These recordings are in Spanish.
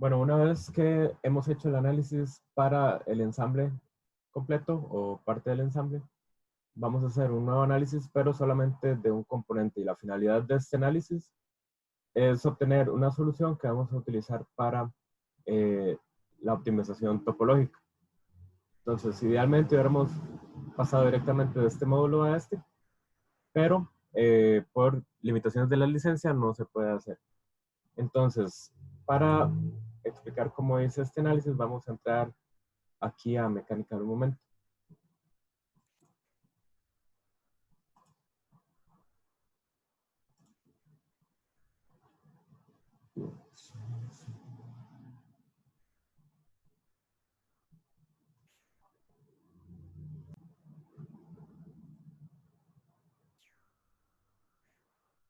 Bueno, una vez que hemos hecho el análisis para el ensamble completo o parte del ensamble, vamos a hacer un nuevo análisis, pero solamente de un componente. Y la finalidad de este análisis es obtener una solución que vamos a utilizar para eh, la optimización topológica. Entonces, idealmente hubiéramos pasado directamente de este módulo a este, pero por limitaciones de la licencia no se puede hacer. Entonces, para explicar cómo es este análisis, vamos a entrar aquí a mecánica en un momento.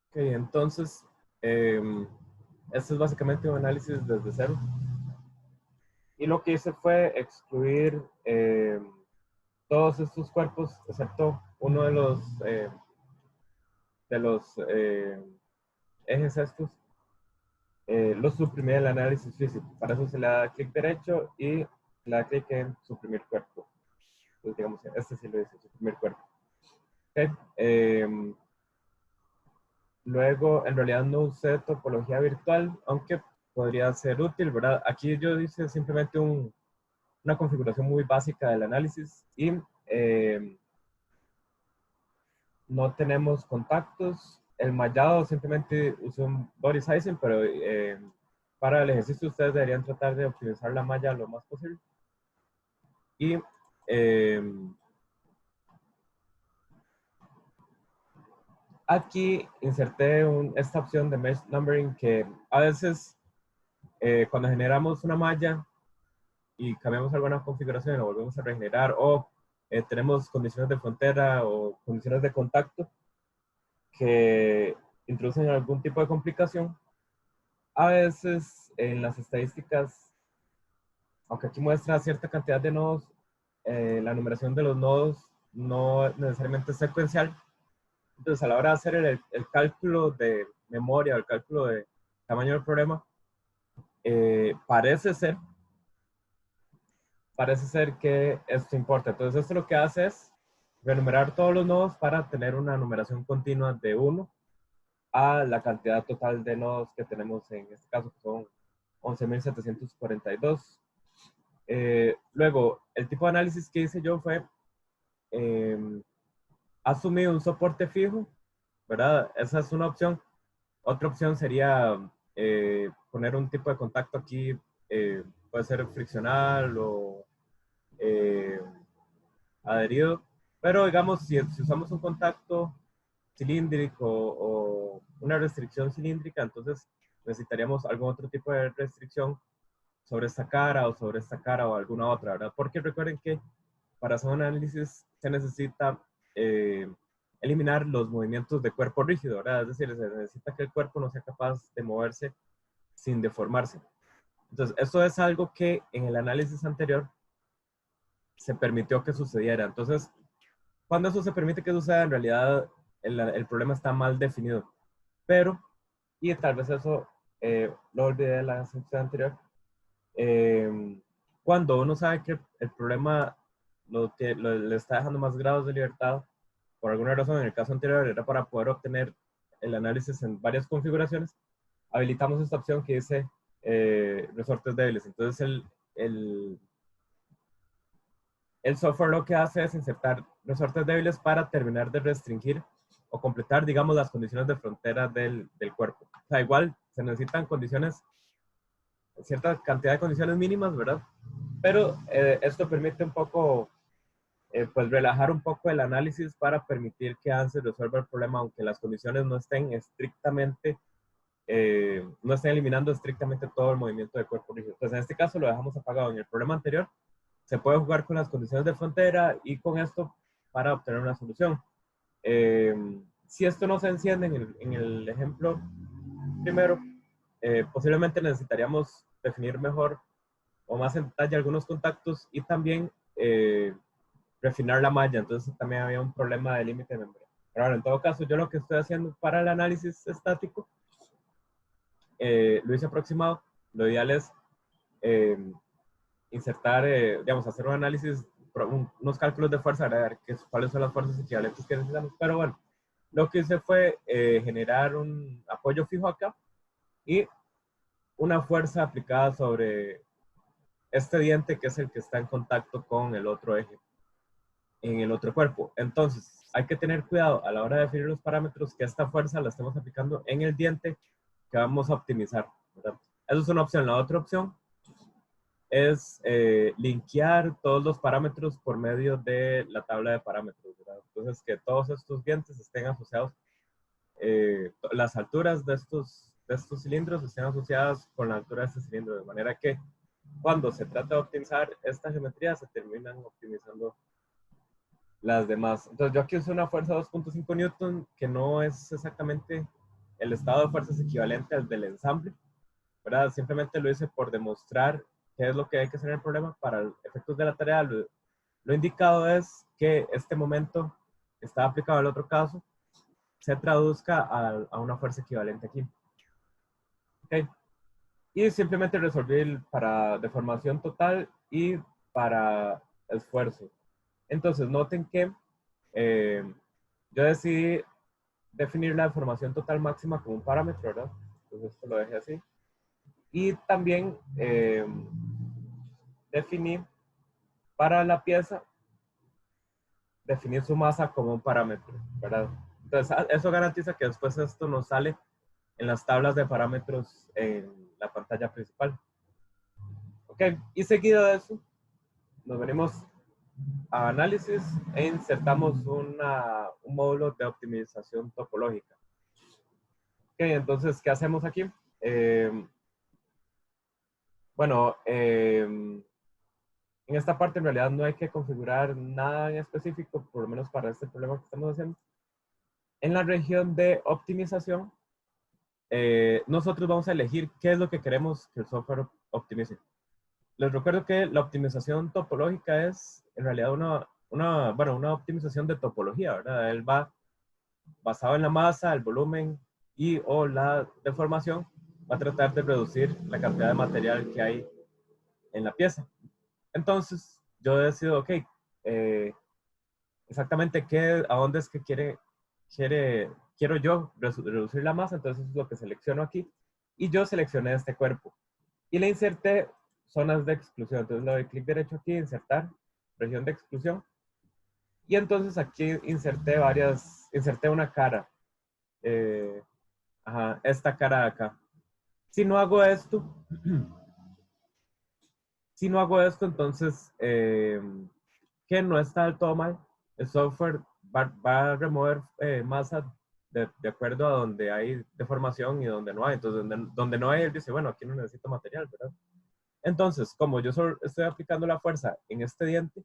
Ok, entonces, este es básicamente un análisis desde cero. Y lo que hice fue excluir todos estos cuerpos, excepto uno de los ejes estos, los suprimí del análisis físico. Para eso se le da clic derecho y le da clic en suprimir cuerpo. Entonces, digamos, este sí lo dice, suprimir cuerpo. Okay. Luego, en realidad no usé topología virtual, aunque podría ser útil, ¿verdad? Aquí yo hice simplemente una configuración muy básica del análisis y no tenemos contactos. El mallado simplemente usó un body sizing, pero para el ejercicio ustedes deberían tratar de optimizar la malla lo más posible. Y aquí inserté esta opción de mesh numbering que a veces cuando generamos una malla y cambiamos alguna configuración o volvemos a regenerar o tenemos condiciones de frontera o condiciones de contacto que introducen algún tipo de complicación, a veces en las estadísticas, aunque aquí muestra cierta cantidad de nodos, la numeración de los nodos no necesariamente es secuencial. Entonces, a la hora de hacer el cálculo de memoria o el cálculo de tamaño del problema, parece ser que esto importa. Entonces, esto lo que hace es renumerar todos los nodos para tener una numeración continua de 1 a la cantidad total de nodos que tenemos en este caso, que son 11.742. Luego, el tipo de análisis que hice yo fue asumir un soporte fijo, ¿verdad? Esa es una opción. Otra opción sería poner un tipo de contacto aquí, puede ser friccional o eh, adherido, pero digamos, si usamos un contacto cilíndrico o una restricción cilíndrica, entonces necesitaríamos algún otro tipo de restricción sobre esta cara o sobre esta cara o alguna otra, ¿verdad? Porque recuerden que para hacer un análisis se necesita eh, eliminar los movimientos de cuerpo rígido, ¿verdad? Es decir, se necesita que el cuerpo no sea capaz de moverse sin deformarse. Entonces, esto es algo que en el análisis anterior se permitió que sucediera. Entonces, cuando eso se permite que suceda, en realidad el problema está mal definido. Pero, y tal vez eso lo olvidé de la sección anterior, cuando uno sabe que el problema le está dejando más grados de libertad, por alguna razón, en el caso anterior era para poder obtener el análisis en varias configuraciones, habilitamos esta opción que dice resortes débiles. Entonces el software lo que hace es insertar resortes débiles para terminar de restringir o completar, digamos, las condiciones de frontera del cuerpo. O sea, igual se necesitan condiciones, cierta cantidad de condiciones mínimas, ¿verdad? Pero esto permite un poco, pues relajar un poco el análisis para permitir que ANSYS resuelva el problema, aunque las condiciones no estén estrictamente, no estén eliminando estrictamente todo el movimiento de cuerpo rígido. Entonces, en este caso lo dejamos apagado. En el problema anterior, se puede jugar con las condiciones de frontera y con esto para obtener una solución. Si esto no se enciende en el ejemplo primero, posiblemente necesitaríamos definir mejor o más en detalle algunos contactos y también refinar la malla. Entonces también había un problema de límite de memoria. Pero bueno, en todo caso, yo lo que estoy haciendo para el análisis estático, lo hice aproximado. Lo ideal es insertar, digamos, hacer un análisis, unos cálculos de fuerza, ver cuáles son las fuerzas equivalentes que necesitamos. Pero bueno, lo que hice fue generar un apoyo fijo acá y una fuerza aplicada sobre este diente que es el que está en contacto con el otro eje, en el otro cuerpo. Entonces, hay que tener cuidado a la hora de definir los parámetros que esta fuerza la estemos aplicando en el diente que vamos a optimizar, ¿verdad? Esa es una opción. La otra opción es linkear todos los parámetros por medio de la tabla de parámetros, ¿verdad? Entonces, que todos estos dientes estén asociados, las alturas de estos cilindros estén asociadas con la altura de este cilindro, de manera que cuando se trata de optimizar esta geometría, se terminan optimizando las demás. Entonces, yo aquí uso una fuerza 2.5 newton, que no es exactamente el estado de fuerzas equivalente al del ensamble, ¿verdad? Simplemente lo hice por demostrar qué es lo que hay que hacer en el problema. Para efectos de la tarea, lo indicado es que este momento que está aplicado al otro caso se traduzca a una fuerza equivalente aquí. ¿Okay? Y simplemente resolví para deformación total y para esfuerzo. Entonces, noten que yo decidí definir la deformación total máxima como un parámetro, ¿verdad? Entonces, esto lo dejé así. Y también definí para la pieza, definir su masa como un parámetro, ¿verdad? Entonces, eso garantiza que después esto nos sale en las tablas de parámetros en la pantalla principal. Ok, y seguido de eso, nos venimos a análisis e insertamos un módulo de optimización topológica. Ok, entonces, ¿qué hacemos aquí? Bueno, en esta parte en realidad no hay que configurar nada en específico, por lo menos para este problema que estamos haciendo. En la región de optimización, nosotros vamos a elegir qué es lo que queremos que el software optimice. Les recuerdo que la optimización topológica es en realidad una optimización de topología, ¿verdad? Él va basado en la masa, el volumen y o la deformación, va a tratar de reducir la cantidad de material que hay en la pieza. Entonces, yo decido, ok, exactamente a dónde es que quiero yo reducir la masa, entonces es lo que selecciono aquí. Y yo seleccioné este cuerpo. Y le inserté zonas de exclusión. Entonces le doy clic derecho aquí, insertar, región de exclusión. Y entonces aquí inserté una cara. Esta cara de acá. Si no hago esto, entonces, que no está del todo mal, el software va a remover masa de acuerdo a donde hay deformación y donde no hay. Entonces, donde no hay, él dice, bueno, aquí no necesito material, ¿verdad? Entonces, como yo solo estoy aplicando la fuerza en este diente,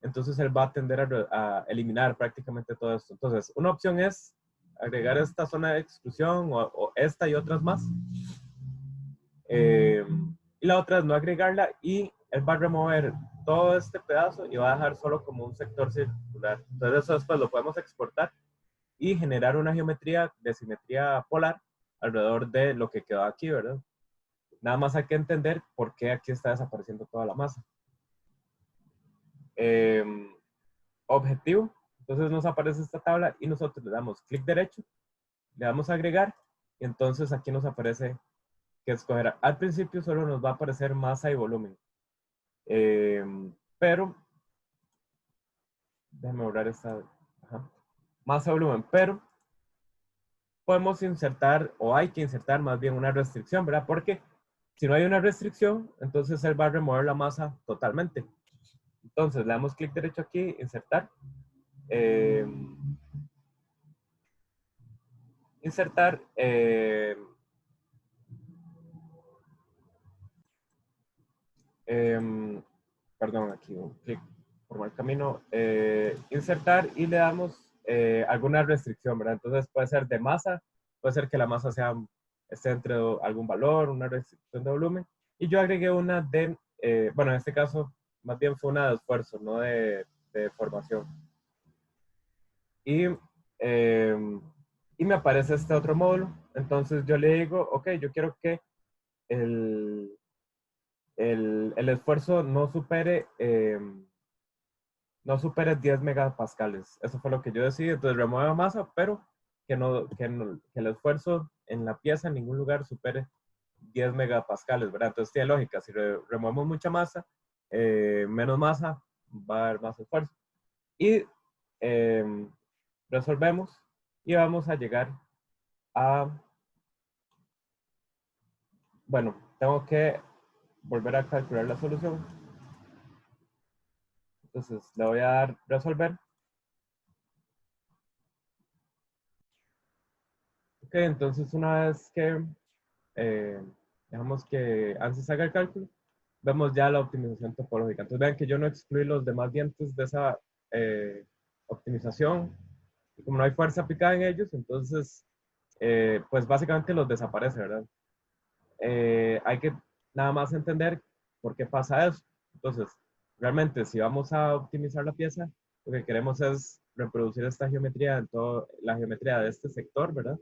entonces él va a tender a eliminar prácticamente todo esto. Entonces, una opción es agregar esta zona de exclusión o esta y otras más. Y la otra es no agregarla y él va a remover todo este pedazo y va a dejar solo como un sector circular. Entonces eso después lo podemos exportar y generar una geometría de simetría polar alrededor de lo que quedó aquí, ¿verdad? Nada más hay que entender por qué aquí está desapareciendo toda la masa. Objetivo. Entonces nos aparece esta tabla y nosotros le damos clic derecho, le damos a agregar y entonces aquí nos aparece que escoger. Al principio solo nos va a aparecer masa y volumen. Pero, déjame borrar esta, masa y volumen, pero podemos insertar, o hay que insertar más bien una restricción, ¿verdad? Porque si no hay una restricción, entonces él va a remover la masa totalmente. Entonces le damos clic derecho aquí, insertar. Insertar. Perdón, aquí un clic por mal camino. Insertar y le damos alguna restricción, ¿verdad? Entonces puede ser de masa, puede ser que la masa esté entre algún valor, una restricción de volumen. Y yo agregué una de, bueno, en este caso, más bien fue una de esfuerzo, no de formación. Y me aparece este otro módulo. Entonces yo le digo, ok, yo quiero que el esfuerzo no supere 10 megapascales. Eso fue lo que yo decidí. Entonces remueve masa, pero que el esfuerzo en la pieza en ningún lugar supere 10 megapascales, ¿verdad? Entonces tiene lógica. Si removemos mucha masa, menos masa, va a haber más esfuerzo. Y eh, resolvemos y vamos a llegar a, bueno, tengo que volver a calcular la solución. Entonces le voy a dar resolver. Ok, entonces una vez que eh, dejamos que ANSYS haga el cálculo, vemos ya la optimización topológica. Entonces vean que yo no excluí los demás dientes de esa eh, optimización. Y como no hay fuerza aplicada en ellos, entonces, pues básicamente los desaparece, ¿verdad? Hay que nada más entender por qué pasa eso. Entonces, realmente, si vamos a optimizar la pieza, lo que queremos es reproducir esta geometría en toda la geometría de este sector, ¿verdad?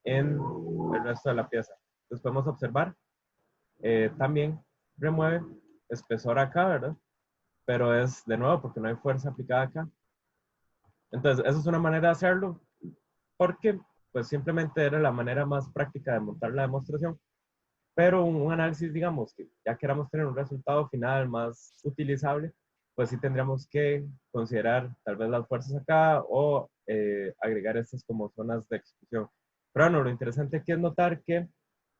En el resto de la pieza. Entonces podemos observar, también remueve espesor acá, ¿verdad? Pero es de nuevo porque no hay fuerza aplicada acá. Entonces, esa es una manera de hacerlo porque pues simplemente era la manera más práctica de montar la demostración. Pero un análisis, digamos, que ya queramos tener un resultado final más utilizable, pues sí tendríamos que considerar tal vez las fuerzas acá o agregar estas como zonas de exclusión. Pero bueno, lo interesante aquí es notar que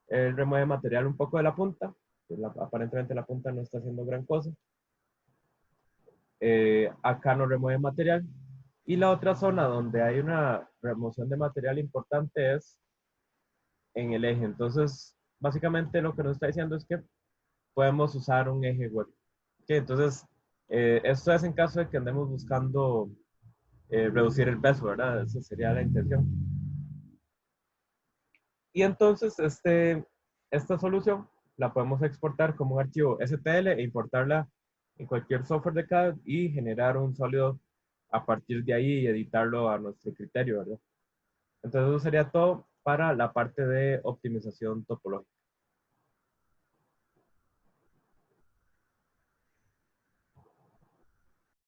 él remueve material un poco de la punta, que aparentemente la punta no está haciendo gran cosa. Acá no remueve material. Y la otra zona donde hay una remoción de material importante es en el eje. Entonces, básicamente lo que nos está diciendo es que podemos usar un eje web. Okay, entonces, esto es en caso de que andemos buscando reducir el peso, ¿verdad? Esa sería la intención. Y entonces, esta solución la podemos exportar como un archivo STL e importarla en cualquier software de CAD y generar un sólido a partir de ahí y editarlo a nuestro criterio, ¿verdad? Entonces, eso sería todo para la parte de optimización topológica.